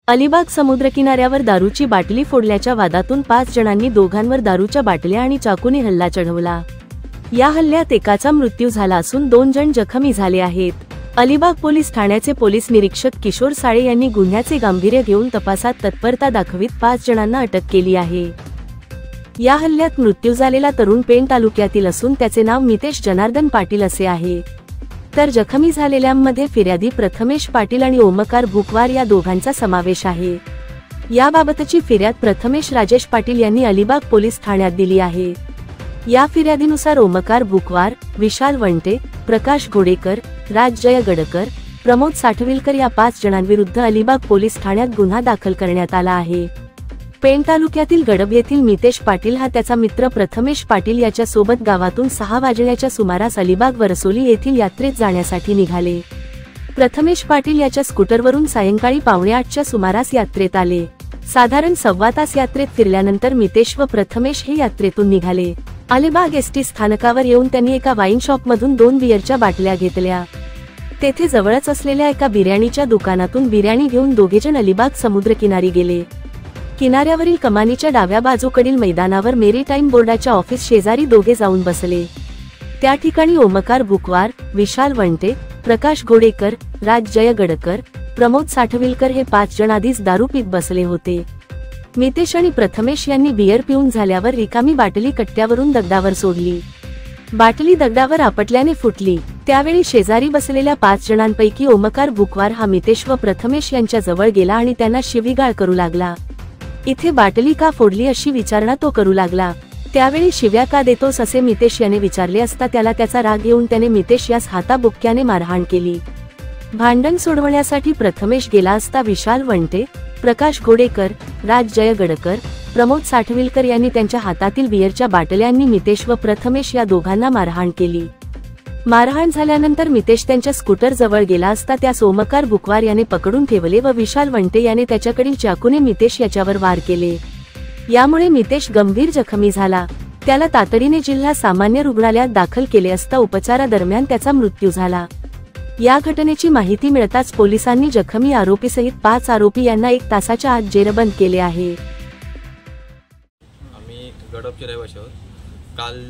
अलिबाग समुद्रकिनाऱ्यावर दारूची बाटली फोडल्याच्या वादातून 5 जणांनी दोघांवर दारूच्या बाटल्या आणि चाकूने हल्ला चढवला। या हल्ल्यात एकाचा मृत्यू झाला असून 2 जण जखमी झाले आहेत। अलिबाग पोलीस ठाण्याचे पोलीस निरीक्षक किशोर साळे यांनी गुन्ह्याचे गांभीर्य घेऊन तपासात तत्परता दाखवित 5 जणांना अटक केली आहे। या हल्ल्यात मृत्यू झालेला तरुण पेण तालुक्यातील असून त्याचे नाव मितेश जनार्दन पाटील असे आहे, तर जखमी झालेल्यांमध्ये फिर्यादी प्रथमेश पाटील आणि ओमकार भुकवार या दोघांचा समावेश आहे। याबाबतची फिर्याद प्रथमेश राजेश पाटील यांनी अलिबाग पोलीस ठाण्यात दिली आहे। या फिर्यादीनुसार ओमकार भुकवार, विशाल वंटे, प्रकाश घोडेकर, राज जय गडकर, प्रमोद साठविलकर या 5 जणांविरुद्ध अलिबाग पोलीस ठाण्यात गुन्हा दाखल करण्यात आला आहे। पेण तालुक्यातील गडब येथील मितेश पाटील हा त्याचा मित्र प्रथमेश पाटील याच्या सोबत गावातून 6 वाजण्याच्या सुमारास अलिबाग वरसोली येथील यात्रेत जाण्यासाठी निघाले। प्रथमेश पाटील याच्या स्कूटरवरून सायंकाळी 7:45च्या सुमारास यात्रेत आले। साधारण 1.25 तास यात्रेत फिरल्यानंतर मितेश व प्रथमेश हे यात्रेतून निघाले। अलिबाग एसटी स्थानकावर येऊन त्यांनी एका वाईन शॉपमधून 2 बियरच्या बाटल्या घेतल्या। तेथे जवळच असलेल्या एका बिर्याणीच्या दुकानातून बिर्याणी घेऊन दोघेजण अलिबाग समुद्रकिनारी गेले। किनाऱ्यावरील कमानीच्या डाव्या बाजूकडील मैदानावर मेरीटाईम बोर्डाच्या ऑफिस शेजारी दोघे जाऊन बसले। त्या ठिकाणी ओमकार भुकवार, विशाल वंटे, प्रकाश घोडेकर, राज जय गडकर, प्रमोद साठविलकर हे 5 जण आधीच दारू पीत बसले होते। मितेश आणि प्रथमेश यांनी बियर पिऊन झाल्यावर रिकामी बाटली कट्ट्यावरून दगडावर सोडली। बाटली दगडावर आपटल्याने फुटली। त्यावेळी शेजारी बसलेल्या 5 जणांपैकी ओमकार भुकवार हा मितेश व प्रथमेश यांच्या जवळ गेला आणि त्यांना शिवीगाळ करू लागला। इथे बाटली का फोडली अशी विचारणा तो करू लागला। त्यावेळी शिव्या का देतोस असे मितेश याने विचारले असता त्याला त्याचा राग येऊन त्याने मितेश यास हाताबुक्क्याने मारहाण केली। भांडण सोडवण्यासाठी प्रथमेश गेला असता विशाल वंटे, प्रकाश घोडेकर, राज जय गडकर, प्रमोद साठविलकर यांनी त्यांच्या हातातील बियरच्या बाटल्यांनी मितेश व प्रथमेश या दोघांना मारहाण केली। मारहाण झाल्यानंतर मितेश त्यांच्या स्कूटर जवळ गेला असता त्यास ओमकार भुकवार याने पकडून ठेवले व विशाल वंटे याने त्याच्याकडील चाकूने मितेश याच्यावर वार केले। यामुळे मितेश गंभीर जखमी झाला। त्याला तातडीने जिल्हा सामान्य रुग्णालयात दाखल केले असता उपचारादरम्यान त्याचा मृत्यू झाला। या घटनेची माहिती मिळताच पोलिसांनी जखमी आरोपीसहित 5 आरोपी यांना 1 तासाच्या आत जेरबंद केले आहे। आम्ही गडबचे रहिवासी आहोत। काल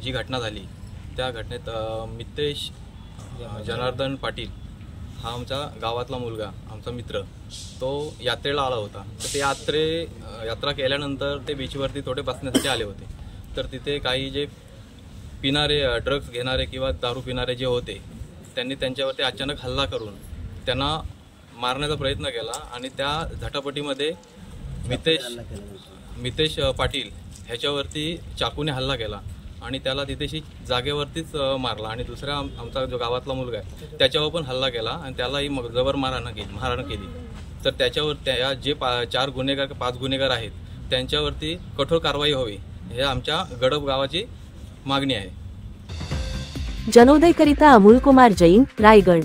जी घटना झाली त्या घटनेत मितेश जनार्दन पाटील हा आमच्या गावातला मुलगा, आमचा मित्र, तो यात्रेला आला होता। तर ते यात्रा केल्यानंतर ते बीचवरती थोडे बसण्यासाठी आले होते। तर तिथे काही जे पिणारे, ड्रग्स घेणारे किंवा दारू पिणारे जे होते त्यांनी त्यांच्यावरती अचानक हल्ला करून त्यांना मारण्याचा प्रयत्न केला आणि त्या झटापटीमध्ये मितेश पाटील ह्याच्यावरती चाकूने हल्ला केला आणि त्याला तिथेशी जागेवरतीच मारला आणि दुसरा आमचा जो गावातला मुलगा आहे त्याच्यावर पण हल्ला केला आणि त्यालाही जबर मारहाण केली। तर त्याच्यावर त्या जे 4 गुन्हेगार 5 गुन्हेगार आहेत त्यांच्यावरती कठोर कारवाई व्हावी हे आमच्या गडब गावाची मागणी आहे। जनोदयकरिता अमोल कुमार जैन, रायगड।